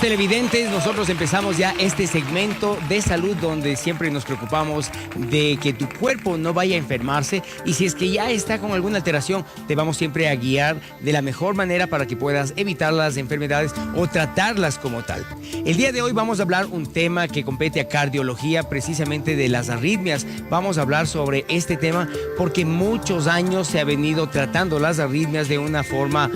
televidentes, nosotros empezamos ya este segmento de salud donde siempre nos preocupamos de que tu cuerpo no vaya a enfermarse, y si es que ya está con alguna alteración, te vamos siempre a guiar de la mejor manera para que puedas evitar las enfermedades o tratarlas como tal. El día de hoy vamos a hablar un tema que compete a cardiología, precisamente de las arritmias. Vamos a hablar sobre este tema porque muchos años se ha venido tratando las arritmias de una forma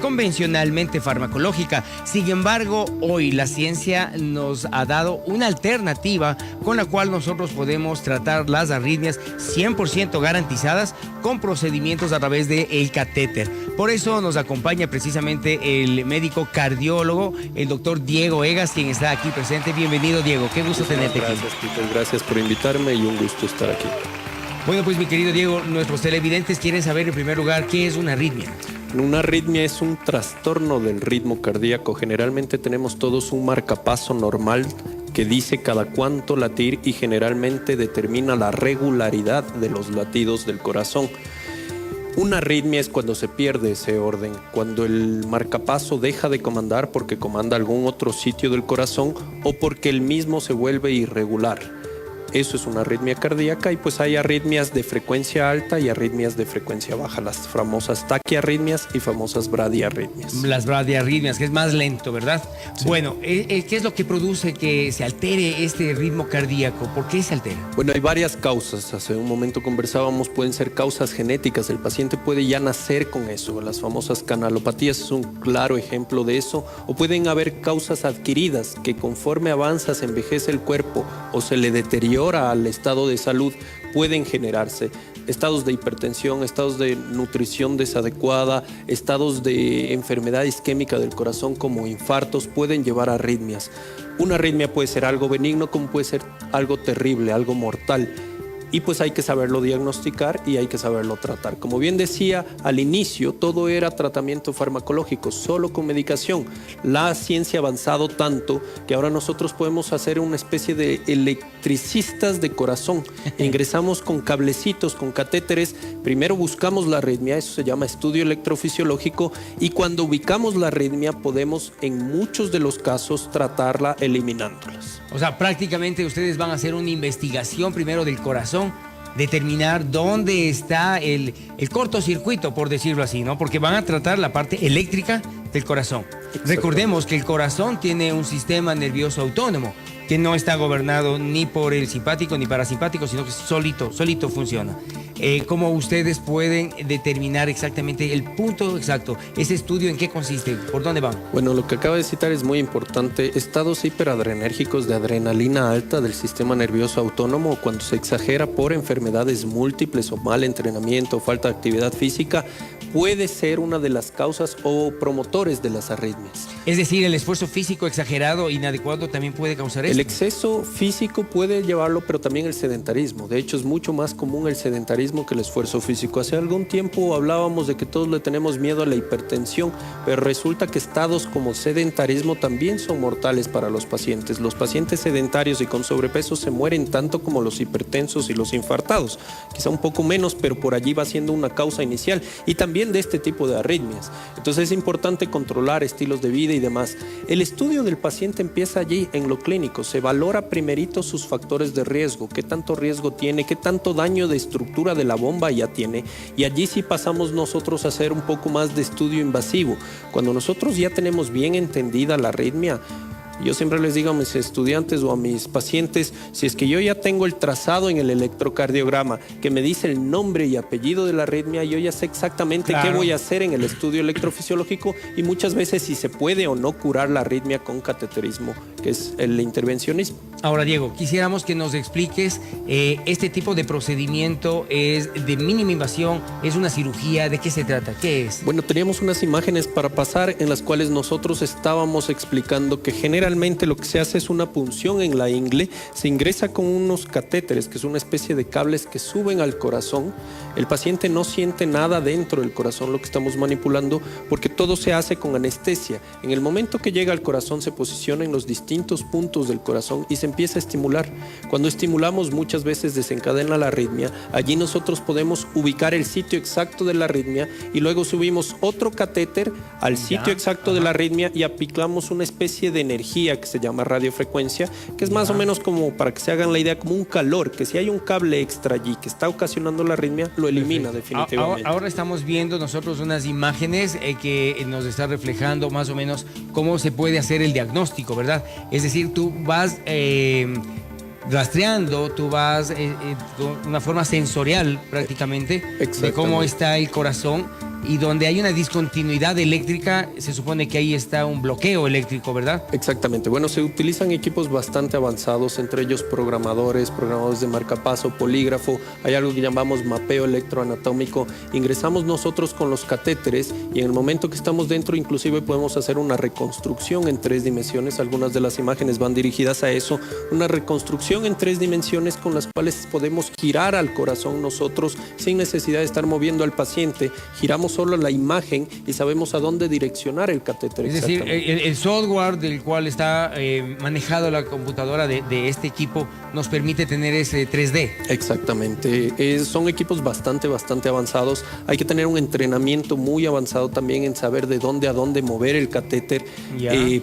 convencionalmente farmacológica. Sin embargo, hoy la ciencia nos ha dado una alternativa con la cual nosotros podemos tratar las arritmias 100% garantizadas con procedimientos a través del catéter. Por eso nos acompaña precisamente el médico cardiólogo, el doctor Diego Egas, quien está aquí presente. Bienvenido, Diego. Qué gusto tenerte aquí. Gracias, Peter. Gracias por invitarme y un gusto estar aquí. Bueno, pues mi querido Diego, nuestros televidentes quieren saber en primer lugar qué es una arritmia. Una arritmia es un trastorno del ritmo cardíaco. Generalmente tenemos todos un marcapaso normal que dice cada cuánto latir y generalmente determina la regularidad de los latidos del corazón. Una arritmia es cuando se pierde ese orden, cuando el marcapaso deja de comandar porque comanda algún otro sitio del corazón o porque el mismo se vuelve irregular. Eso es una arritmia cardíaca, y pues hay arritmias de frecuencia alta y arritmias de frecuencia baja, las famosas taquiarritmias y famosas bradiarritmias. Las bradiarritmias, que es más lento, ¿verdad? Sí. Bueno, ¿qué es lo que produce que se altere este ritmo cardíaco? ¿Por qué se altera? Bueno, hay varias causas. Hace un momento conversábamos, pueden ser causas genéticas. El paciente puede ya nacer con eso. Las famosas canalopatías es un claro ejemplo de eso. O pueden haber causas adquiridas que conforme avanza, se envejece el cuerpo o se le deteriora al estado de salud, pueden generarse estados de hipertensión, estados de nutrición desadecuada, estados de enfermedad isquémica del corazón como infartos, pueden llevar a arritmias. Una arritmia puede ser algo benigno como puede ser algo terrible, algo mortal. Y pues hay que saberlo diagnosticar y hay que saberlo tratar. Como bien decía al inicio, todo era tratamiento farmacológico, solo con medicación. La ciencia ha avanzado tanto que ahora nosotros podemos hacer una especie de electricistas de corazón. Ingresamos con cablecitos, con catéteres. Primero buscamos la arritmia, eso se llama estudio electrofisiológico, y cuando ubicamos la arritmia podemos en muchos de los casos tratarla eliminándolas. O sea, prácticamente ustedes van a hacer una investigación primero del corazón, determinar dónde está el cortocircuito, por decirlo así, ¿no? Porque van a tratar la parte eléctrica del corazón. Recordemos que el corazón tiene un sistema nervioso autónomo que no está gobernado ni por el simpático ni parasimpático, sino que solito funciona. ¿Cómo ustedes pueden determinar exactamente el punto exacto? ¿Ese estudio en qué consiste? ¿Por dónde van? Bueno, lo que acaba de citar es muy importante. Estados hiperadrenérgicos de adrenalina alta del sistema nervioso autónomo, cuando se exagera por enfermedades múltiples o mal entrenamiento o falta de actividad física, puede ser una de las causas o promotores de las arritmias. Es decir, el esfuerzo físico exagerado, inadecuado, también puede causar esto. El exceso físico puede llevarlo, pero también el sedentarismo. De hecho, es mucho más común el sedentarismo que el esfuerzo físico. Hace algún tiempo hablábamos de que todos le tenemos miedo a la hipertensión, pero resulta que estados como sedentarismo también son mortales para los pacientes. Los pacientes sedentarios y con sobrepeso se mueren tanto como los hipertensos y los infartados. Quizá un poco menos, pero por allí va siendo una causa inicial. Y también de este tipo de arritmias. Entonces es importante controlar estilos de vida y demás. El estudio del paciente empieza allí en lo clínico. Se valora primerito sus factores de riesgo, qué tanto riesgo tiene, qué tanto daño de estructura de la bomba ya tiene, y allí sí pasamos nosotros a hacer un poco más de estudio invasivo. Cuando nosotros ya tenemos bien entendida la arritmia, yo siempre les digo a mis estudiantes o a mis pacientes, si es que yo ya tengo el trazado en el electrocardiograma que me dice el nombre y apellido de la arritmia, yo ya sé exactamente qué voy a hacer en el estudio electrofisiológico, y muchas veces si se puede o no curar la arritmia con cateterismo, que es el intervencionismo. Ahora, Diego, quisiéramos que nos expliques, este tipo de procedimiento es de mínima invasión, es una cirugía, ¿de qué se trata? ¿Qué es? Bueno, teníamos unas imágenes para pasar en las cuales nosotros estábamos explicando que generalmente lo que se hace es una punción en la ingle, se ingresa con unos catéteres, que es una especie de cables que suben al corazón. El paciente no siente nada dentro del corazón, lo que estamos manipulando, porque todo se hace con anestesia. En el momento que llega al corazón se posiciona en los distintos distintos puntos del corazón y se empieza a estimular. Cuando estimulamos muchas veces desencadena la arritmia. Allí nosotros podemos ubicar el sitio exacto de la arritmia y luego subimos otro catéter al sitio exacto de la arritmia y aplicamos una especie de energía que se llama radiofrecuencia, que es más o menos como, para que se hagan la idea, como un calor, que si hay un cable extra allí que está ocasionando la arritmia, lo elimina definitivamente. Ahora estamos viendo nosotros unas imágenes que nos está reflejando más o menos cómo se puede hacer el diagnóstico, ¿verdad? Es decir, tú vas rastreando, tú vas con una forma sensorial prácticamente de cómo está el corazón, y donde hay una discontinuidad eléctrica, se supone que ahí está un bloqueo eléctrico, ¿verdad? Exactamente. Bueno, se utilizan equipos bastante avanzados, entre ellos programadores de marcapaso, polígrafo. Hay algo que llamamos mapeo electroanatómico. Ingresamos nosotros con los catéteres y en el momento que estamos dentro, inclusive podemos hacer una reconstrucción en 3 dimensiones. Algunas de las imágenes van dirigidas a eso. Una reconstrucción en 3 dimensiones con las cuales podemos girar al corazón nosotros sin necesidad de estar moviendo al paciente. Giramos solo la imagen y sabemos a dónde direccionar el catéter. Es decir, el software del cual está manejado la computadora de este equipo nos permite tener ese 3D. Exactamente. Son equipos bastante avanzados. Hay que tener un entrenamiento muy avanzado también en saber de dónde a dónde mover el catéter,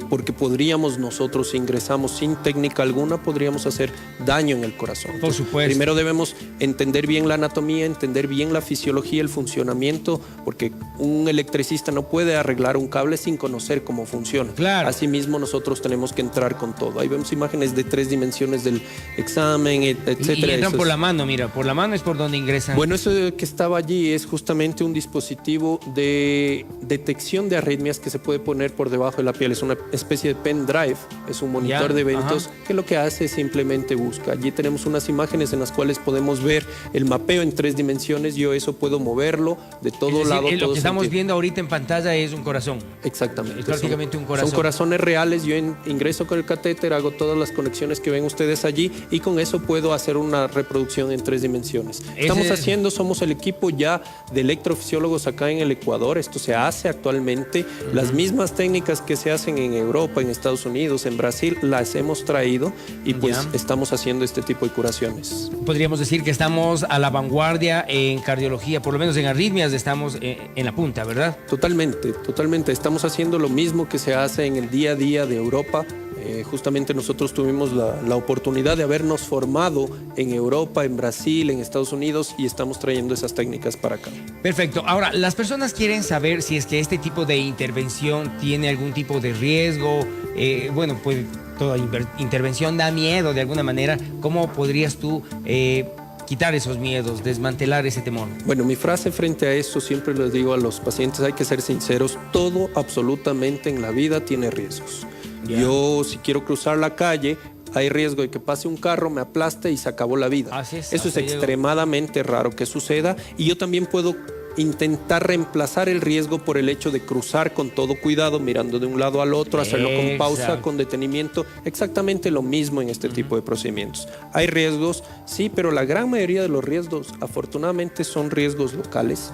porque podríamos nosotros, si ingresamos sin técnica alguna, podríamos hacer daño en el corazón. Por supuesto. Primero debemos entender bien la anatomía, entender bien la fisiología, el funcionamiento, porque un electricista no puede arreglar un cable sin conocer cómo funciona. Claro. Asimismo, nosotros tenemos que entrar con todo. Ahí vemos imágenes de 3 dimensiones del examen, etcétera. Y entran por la mano, mira, por la mano es por donde ingresan. Bueno, eso que estaba allí es justamente un dispositivo de detección de arritmias que se puede poner por debajo de la piel. Es una especie de pendrive, es un monitor de eventos que lo que hace es simplemente busca. Allí tenemos unas imágenes en las cuales podemos ver el mapeo en 3 dimensiones. Yo eso puedo moverlo de todo lado. Lo que estamos viendo ahorita en pantalla es un corazón. Exactamente. Es prácticamente un corazón. Son corazones reales. Yo ingreso con el catéter, hago todas las conexiones que ven ustedes allí y con eso puedo hacer una reproducción en 3 dimensiones. Somos el equipo ya de electrofisiólogos acá en el Ecuador. Esto se hace actualmente. Las mismas técnicas que se hacen en Europa, en Estados Unidos, en Brasil, las hemos traído y pues estamos haciendo este tipo de curaciones. Podríamos decir que estamos a la vanguardia en cardiología, por lo menos en arritmias estamos en la punta, ¿verdad? Totalmente. Estamos haciendo lo mismo que se hace en el día a día de Europa. Justamente nosotros tuvimos la oportunidad de habernos formado en Europa, en Brasil, en Estados Unidos y estamos trayendo esas técnicas para acá. Perfecto. Ahora, las personas quieren saber si es que este tipo de intervención tiene algún tipo de riesgo. Bueno, pues toda intervención da miedo de alguna manera. ¿Cómo podrías tú quitar esos miedos, desmantelar ese temor? Bueno, mi frase frente a eso siempre les digo a los pacientes, hay que ser sinceros, todo absolutamente en la vida tiene riesgos. Yo, si quiero cruzar la calle, hay riesgo de que pase un carro, me aplaste y se acabó la vida. Eso es extremadamente raro que suceda y yo también puedo intentar reemplazar el riesgo por el hecho de cruzar con todo cuidado, mirando de un lado al otro, hacerlo con pausa, con detenimiento. Exactamente lo mismo en este tipo de procedimientos. Hay riesgos, sí, pero la gran mayoría de los riesgos, afortunadamente, son riesgos locales.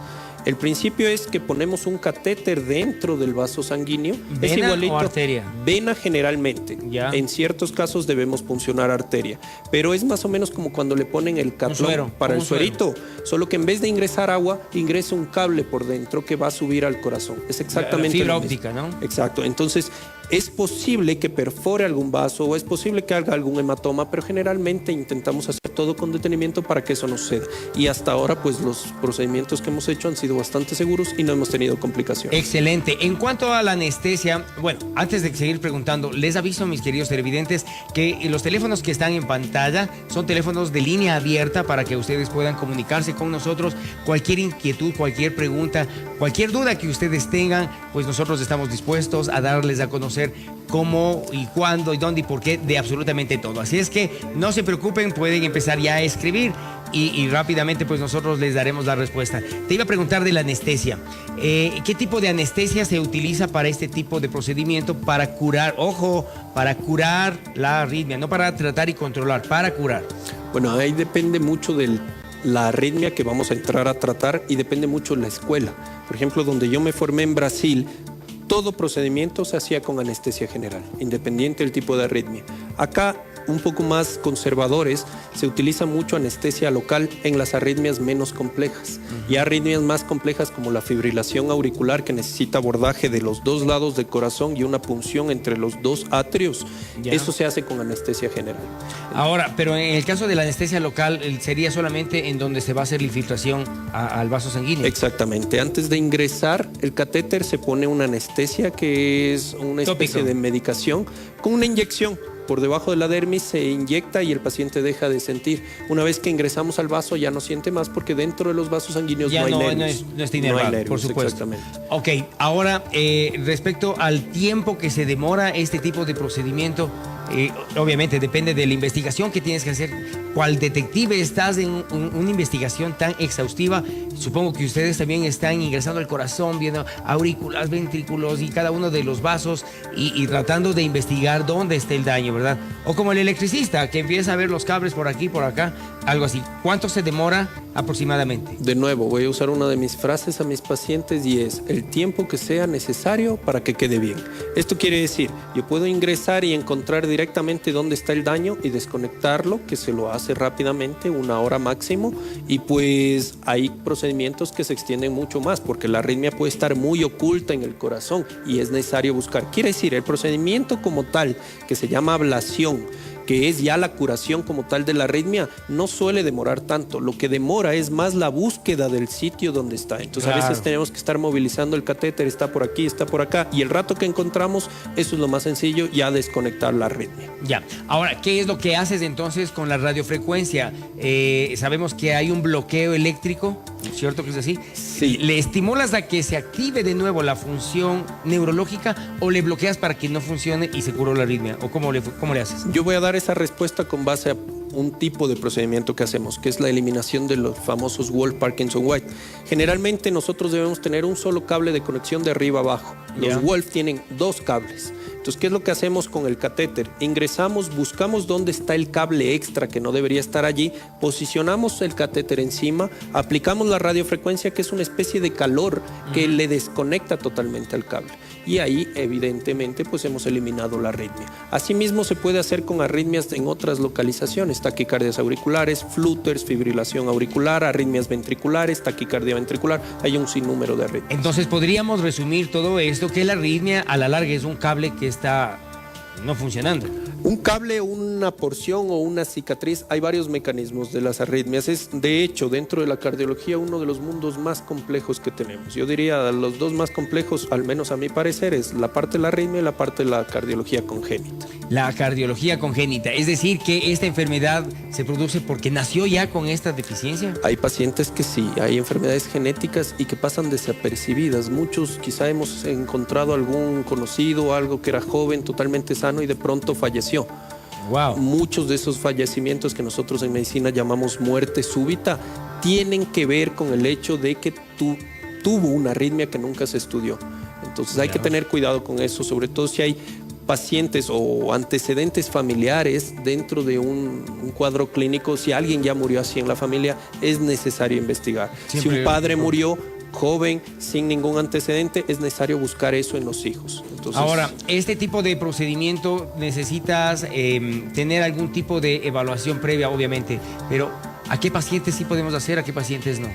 El principio es que ponemos un catéter dentro del vaso sanguíneo. ¿Vena es igualito, o arteria? Vena generalmente. En ciertos casos debemos puncionar arteria. Pero es más o menos como cuando le ponen el caplón para el suerito. Solo que en vez de ingresar agua, ingresa un cable por dentro que va a subir al corazón. Es exactamente fibra lo mismo. óptica, ¿no? Exacto. Entonces, es posible que perfore algún vaso o es posible que haga algún hematoma, pero generalmente intentamos hacer todo con detenimiento para que eso no suceda. Y hasta ahora, pues los procedimientos que hemos hecho han sido bastante seguros y no hemos tenido complicaciones. Excelente. En cuanto a la anestesia, bueno, antes de seguir preguntando, les aviso, mis queridos televidentes, que los teléfonos que están en pantalla son teléfonos de línea abierta para que ustedes puedan comunicarse con nosotros. Cualquier inquietud, cualquier pregunta, cualquier duda que ustedes tengan, pues nosotros estamos dispuestos a darles a conocer cómo y cuándo y dónde y por qué de absolutamente todo. Así es que no se preocupen, pueden empezar ya a escribir y rápidamente pues nosotros les daremos la respuesta. Te iba a preguntar de la anestesia. ¿Qué tipo de anestesia se utiliza para este tipo de procedimiento para curar, ojo, para curar la arritmia, no para tratar y controlar, para curar? Bueno, ahí depende mucho de la arritmia que vamos a entrar a tratar y depende mucho de la escuela. Por ejemplo, donde yo me formé en Brasil, todo procedimiento se hacía con anestesia general, independiente del tipo de arritmia. Acá, un poco más conservadores, se utiliza mucho anestesia local en las arritmias menos complejas. Y arritmias más complejas como la fibrilación auricular, que necesita abordaje de los dos lados del corazón y una punción entre los dos atrios, eso se hace con anestesia general. Ahora, pero en el caso de la anestesia local, sería solamente en donde se va a hacer la infiltración al vaso sanguíneo. Exactamente. Antes de ingresar el catéter se pone una anestesia, que es una especie de medicación con una inyección. Por debajo de la dermis se inyecta y el paciente deja de sentir. Una vez que ingresamos al vaso ya no siente más, porque dentro de los vasos sanguíneos no hay nervios. No está inervado, nervios, por supuesto. Exactamente. Ok, ahora respecto al tiempo que se demora este tipo de procedimiento, obviamente depende de la investigación que tienes que hacer. Cual detective estás en una investigación tan exhaustiva, supongo que ustedes también están ingresando al corazón, viendo aurículas, ventrículos y cada uno de los vasos y tratando de investigar dónde está el daño, ¿verdad? O como el electricista que empieza a ver los cables por aquí, por acá, algo así. ¿Cuánto se demora aproximadamente? De nuevo, voy a usar una de mis frases a mis pacientes y es: el tiempo que sea necesario para que quede bien. Esto quiere decir, yo puedo ingresar y encontrar directamente dónde está el daño y desconectarlo, que se lo hace rápidamente, 1 hora máximo, y pues hay procedimientos que se extienden mucho más porque la arritmia puede estar muy oculta en el corazón y es necesario buscar. Quiere decir, el procedimiento como tal, que se llama ablación, que es ya la curación como tal de la arritmia, no suele demorar tanto. Lo que demora es más la búsqueda del sitio donde está. Entonces a veces tenemos que estar movilizando el catéter, está por aquí, está por acá, y el rato que encontramos, eso es lo más sencillo, ya desconectar la arritmia. Ya. Ahora, ¿qué es lo que haces entonces con la radiofrecuencia? Sabemos que hay un bloqueo eléctrico, ¿cierto que es así? Sí. ¿Le estimulas a que se active de nuevo la función neurológica o le bloqueas para que no funcione y se curó la arritmia? ¿O cómo le haces? Yo voy a dar esa respuesta con base a un tipo de procedimiento que hacemos, que es la eliminación de los famosos Wolff-Parkinson-White. Generalmente nosotros debemos tener un solo cable de conexión de arriba a abajo. Los Wolff tienen 2 cables. Entonces, ¿qué es lo que hacemos con el catéter? Ingresamos, buscamos dónde está el cable extra que no debería estar allí, posicionamos el catéter encima, aplicamos la radiofrecuencia, que es una especie de calor que le desconecta totalmente al cable. Y ahí, evidentemente, pues hemos eliminado la arritmia. Asimismo, se puede hacer con arritmias en otras localizaciones: taquicardias auriculares, flutters, fibrilación auricular, arritmias ventriculares, taquicardia ventricular. Hay un sinnúmero de arritmias. Entonces, podríamos resumir todo esto, que la arritmia a la larga es un cable que está no funcionando. Un cable, una porción o una cicatriz, hay varios mecanismos de las arritmias. Es, de hecho, dentro de la cardiología, uno de los mundos más complejos que tenemos. Yo diría, los 2 más complejos, al menos a mi parecer, es la parte de la arritmia y la parte de la cardiología congénita. La cardiología congénita, es decir, que esta enfermedad se produce porque nació ya con esta deficiencia. Hay pacientes que sí, hay enfermedades genéticas y que pasan desapercibidas. Muchos quizá hemos encontrado algún conocido, algo que era joven, totalmente sano, y de pronto falleció. Wow. Muchos de esos fallecimientos que nosotros en medicina llamamos muerte súbita tienen que ver con el hecho de que tuvo una arritmia que nunca se estudió. Entonces hay que tener cuidado con eso, sobre todo si hay pacientes o antecedentes familiares dentro de un cuadro clínico. Si alguien ya murió así en la familia, es necesario investigar. Siempre, si un padre murió joven, sin ningún antecedente, es necesario buscar eso en los hijos. Entonces, ahora, este tipo de procedimiento necesitas tener algún tipo de evaluación previa, obviamente, pero ¿a qué pacientes sí podemos hacer, a qué pacientes no?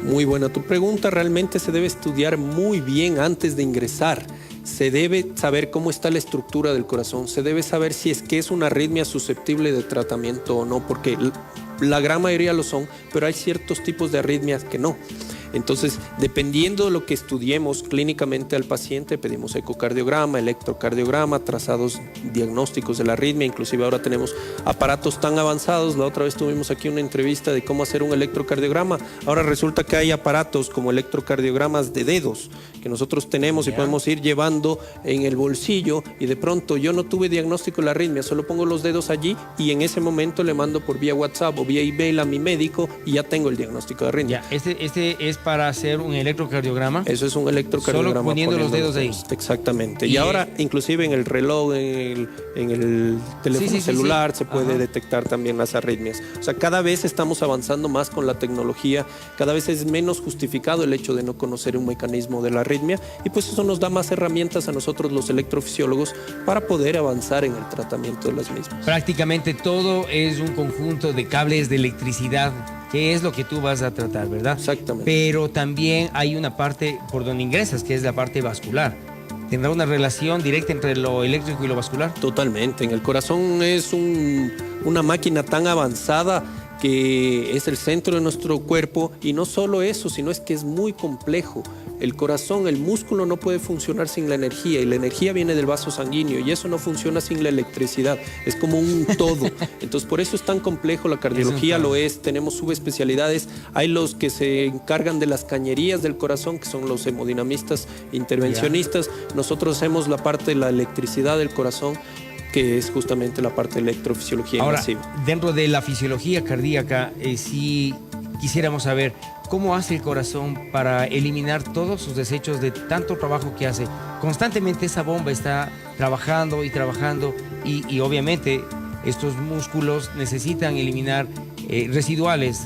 Muy buena tu pregunta. Realmente se debe estudiar muy bien antes de ingresar. Se debe saber cómo está la estructura del corazón, se debe saber si es que es una arritmia susceptible de tratamiento o no, porque la gran mayoría lo son, pero hay ciertos tipos de arritmias que no. Entonces, dependiendo de lo que estudiemos clínicamente al paciente, pedimos ecocardiograma, electrocardiograma, trazados diagnósticos de la arritmia. Inclusive ahora tenemos aparatos tan avanzados. La otra vez tuvimos aquí una entrevista de cómo hacer un electrocardiograma. Ahora resulta que hay aparatos como electrocardiogramas de dedos que nosotros tenemos y podemos ir llevando en el bolsillo, y de pronto yo no tuve diagnóstico de la arritmia, solo pongo los dedos allí y en ese momento le mando por vía WhatsApp o vía email a mi médico y ya tengo el diagnóstico de arritmia. Ya, este es para hacer un electrocardiograma. Eso es un electrocardiograma. Solo poniendo los dedos ahí. Exactamente. Y ahora, inclusive en el reloj, en el teléfono celular, se puede detectar también las arritmias. O sea, cada vez estamos avanzando más con la tecnología, cada vez es menos justificado el hecho de no conocer un mecanismo de la arritmia, y pues eso nos da más herramientas a nosotros los electrofisiólogos para poder avanzar en el tratamiento de las mismas. Prácticamente todo es un conjunto de cables de electricidad, que es lo que tú vas a tratar, ¿verdad? Exactamente. Pero también hay una parte por donde ingresas, que es la parte vascular. ¿Tendrá una relación directa entre lo eléctrico y lo vascular? Totalmente. En el corazón es una máquina tan avanzada que es el centro de nuestro cuerpo, y no solo eso, sino es que es muy complejo. El corazón, el músculo no puede funcionar sin la energía, y la energía viene del vaso sanguíneo, y eso no funciona sin la electricidad. Es como un todo. Entonces, por eso es tan complejo. La cardiología lo es. Tenemos subespecialidades. Hay los que se encargan de las cañerías del corazón, que son los hemodinamistas intervencionistas. Nosotros hacemos la parte de la electricidad del corazón, que es justamente la parte de electrofisiología invasiva. Ahora, dentro de la fisiología cardíaca, si quisiéramos saber cómo hace el corazón para eliminar todos sus desechos de tanto trabajo que hace. Constantemente esa bomba está trabajando y trabajando, y obviamente estos músculos necesitan eliminar residuales.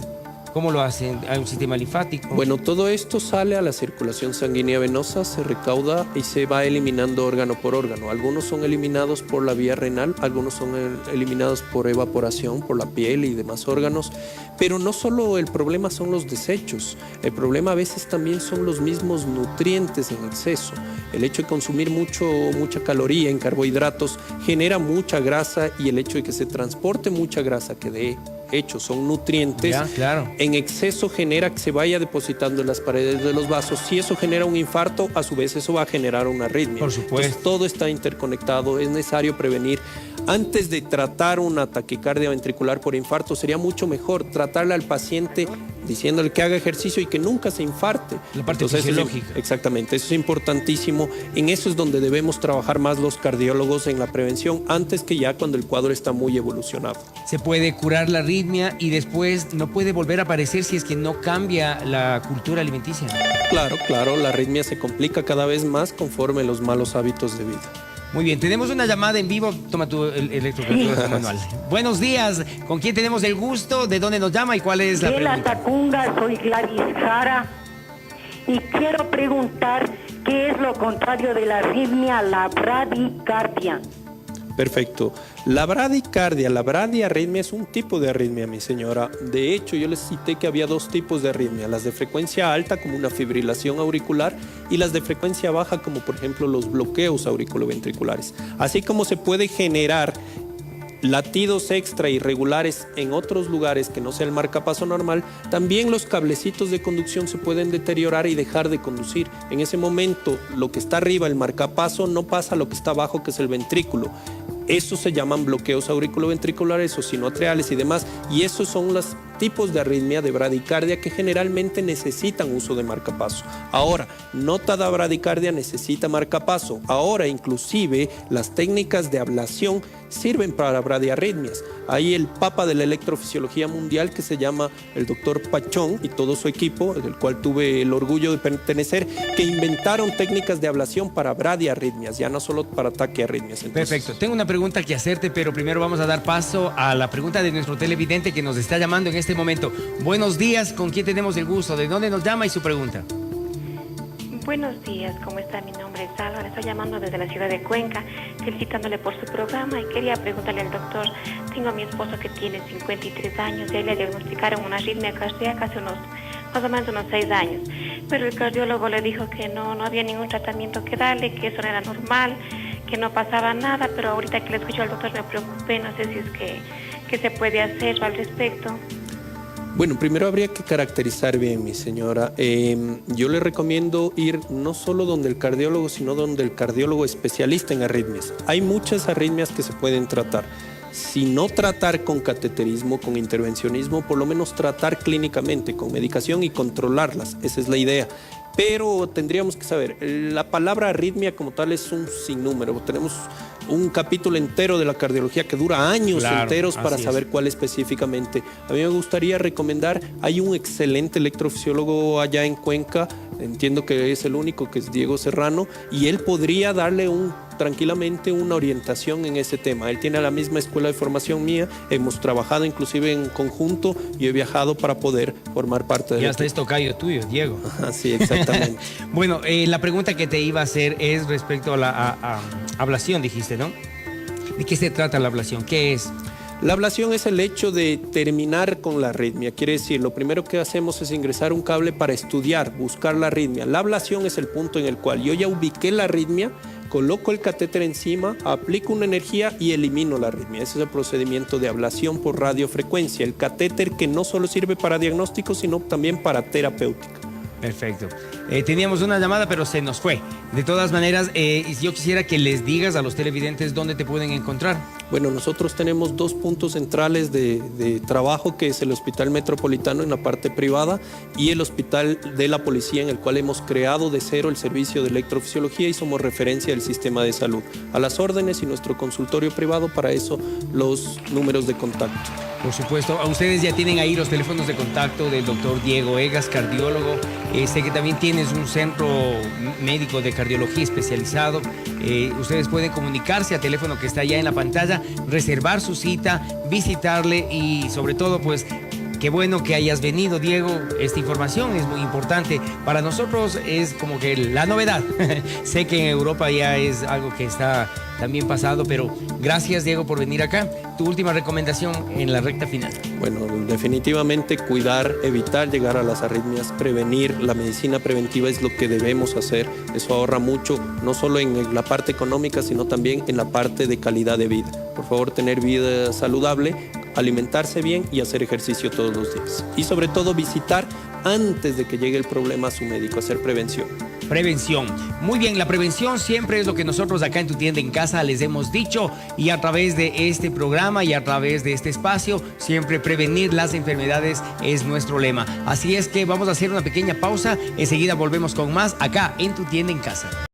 ¿Cómo lo hacen? ¿Hay un sistema linfático? Bueno, todo esto sale a la circulación sanguínea venosa, se recauda y se va eliminando órgano por órgano. Algunos son eliminados por la vía renal, algunos son eliminados por evaporación, por la piel y demás órganos. Pero no solo el problema son los desechos, el problema a veces también son los mismos nutrientes en exceso. El hecho de consumir mucha caloría en carbohidratos genera mucha grasa, y el hecho de que se transporte mucha grasa, que de hecho son nutrientes, en exceso genera que se vaya depositando en las paredes de los vasos. Si eso genera un infarto, a su vez eso va a generar una arritmia. Por supuesto. Entonces, todo está interconectado, es necesario prevenir. Antes de tratar una taquicardia ventricular por infarto, sería mucho mejor tratarle al paciente diciéndole que haga ejercicio y que nunca se infarte. La parte fisiológica. Exactamente, eso es importantísimo. En eso es donde debemos trabajar más los cardiólogos, en la prevención, antes que ya cuando el cuadro está muy evolucionado. Se puede curar la arritmia y después no puede volver a aparecer si es que no cambia la cultura alimenticia. Claro, la arritmia se complica cada vez más conforme los malos hábitos de vida. Muy bien, tenemos una llamada en vivo. Toma tu electrocardiograma manual. Buenos días, ¿con quién tenemos el gusto? ¿De dónde nos llama y cuál es la pregunta? De La Tacunga, soy Gladys Jara, y quiero preguntar qué es lo contrario de la arritmia, la bradicardia. Perfecto. La bradicardia, la bradiarritmia es un tipo de arritmia, mi señora. De hecho, yo les cité que había dos tipos de arritmia: las de frecuencia alta, como una fibrilación auricular, y las de frecuencia baja, como por ejemplo los bloqueos auriculoventriculares. Así como se puede generar latidos extra irregulares en otros lugares que no sea el marcapaso normal, también los cablecitos de conducción se pueden deteriorar y dejar de conducir. En ese momento, lo que está arriba, el marcapaso, no pasa a lo que está abajo, que es el ventrículo. Esos se llaman bloqueos auriculoventriculares o sinoatriales y demás, y esos son los tipos de arritmia de bradicardia que generalmente necesitan uso de marcapaso. Ahora, no toda bradicardia necesita marcapaso. Ahora, inclusive, las técnicas de ablación sirven para bradiarritmias. Hay el papa de la electrofisiología mundial, que se llama el doctor Pachón, y todo su equipo, del cual tuve el orgullo de pertenecer, que inventaron técnicas de ablación para bradiarritmias, ya no solo para taquiarritmias. Entonces, perfecto. Tengo una pregunta que hacerte, pero primero vamos a dar paso a la pregunta de nuestro televidente que nos está llamando en este momento. Buenos días, ¿con quién tenemos el gusto? ¿De dónde nos llama y su pregunta? Buenos días, ¿cómo está? Mi nombre es Alba, le estoy llamando desde la ciudad de Cuenca, felicitándole por su programa, y quería preguntarle al doctor. Tengo a mi esposo que tiene 53 años y a él le diagnosticaron una arritmia cardíaca hace más o menos unos 6 años, pero el cardiólogo le dijo que no había ningún tratamiento que darle, que eso no era normal, que no pasaba nada, pero ahorita que le escucho al doctor me preocupé, no sé si es que se puede hacer al respecto. Bueno, primero habría que caracterizar bien, mi señora. Yo le recomiendo ir no solo donde el cardiólogo, sino donde el cardiólogo especialista en arritmias. Hay muchas arritmias que se pueden tratar. si no tratar con cateterismo, con intervencionismo, por lo menos tratar clínicamente con medicación y controlarlas. Esa es la idea. Pero tendríamos que saber, la palabra arritmia como tal es un sinnúmero. Tenemos un capítulo entero de la cardiología que dura años enteros para saber cuál específicamente. A mí me gustaría recomendar, hay un excelente electrofisiólogo allá en Cuenca, entiendo que es el único, que es Diego Serrano, y él podría darle tranquilamente una orientación en ese tema. Él tiene la misma escuela de formación mía, hemos trabajado inclusive en conjunto y he viajado para poder formar parte de él. Y hasta es tocayo tuyo, Diego. Sí, exactamente. Bueno, la pregunta que te iba a hacer es respecto a la ablación, dijiste, ¿no? ¿De qué se trata la ablación? ¿Qué es? La ablación es el hecho de terminar con la arritmia. Quiere decir, lo primero que hacemos es ingresar un cable para estudiar, buscar la arritmia. La ablación es el punto en el cual yo ya ubiqué la arritmia, coloco el catéter encima, aplico una energía y elimino la arritmia. Ese es el procedimiento de ablación por radiofrecuencia. El catéter que no solo sirve para diagnóstico, sino también para terapéutica. Perfecto. Teníamos una llamada, pero se nos fue. De todas maneras, yo quisiera que les digas a los televidentes dónde te pueden encontrar. Bueno, nosotros tenemos 2 puntos centrales de trabajo, que es el Hospital Metropolitano en la parte privada y el Hospital de la Policía, en el cual hemos creado de cero el servicio de electrofisiología y somos referencia del sistema de salud. A las órdenes y nuestro consultorio privado, para eso los números de contacto. Por supuesto, a ustedes ya tienen ahí los teléfonos de contacto del doctor Diego Egas, cardiólogo. Sé que también tienes un centro médico de cardiología especializado. Ustedes pueden comunicarse al teléfono que está allá en la pantalla, reservar su cita, visitarle y sobre todo, pues, qué bueno que hayas venido, Diego. Esta información es muy importante. Para nosotros es como que la novedad. Sé que en Europa ya es algo que está también pasado, pero gracias, Diego, por venir acá. Tu última recomendación en la recta final. Bueno, definitivamente cuidar, evitar llegar a las arritmias, prevenir. La medicina preventiva es lo que debemos hacer. Eso ahorra mucho, no solo en la parte económica, sino también en la parte de calidad de vida. Por favor, tener vida saludable, alimentarse bien y hacer ejercicio todos los días. Y sobre todo visitar antes de que llegue el problema a su médico, hacer prevención. Prevención. Muy bien, la prevención siempre es lo que nosotros acá en Tu Tienda en Casa les hemos dicho, y a través de este programa y a través de este espacio, siempre prevenir las enfermedades es nuestro lema. Así es que vamos a hacer una pequeña pausa, enseguida volvemos con más acá en Tu Tienda en Casa.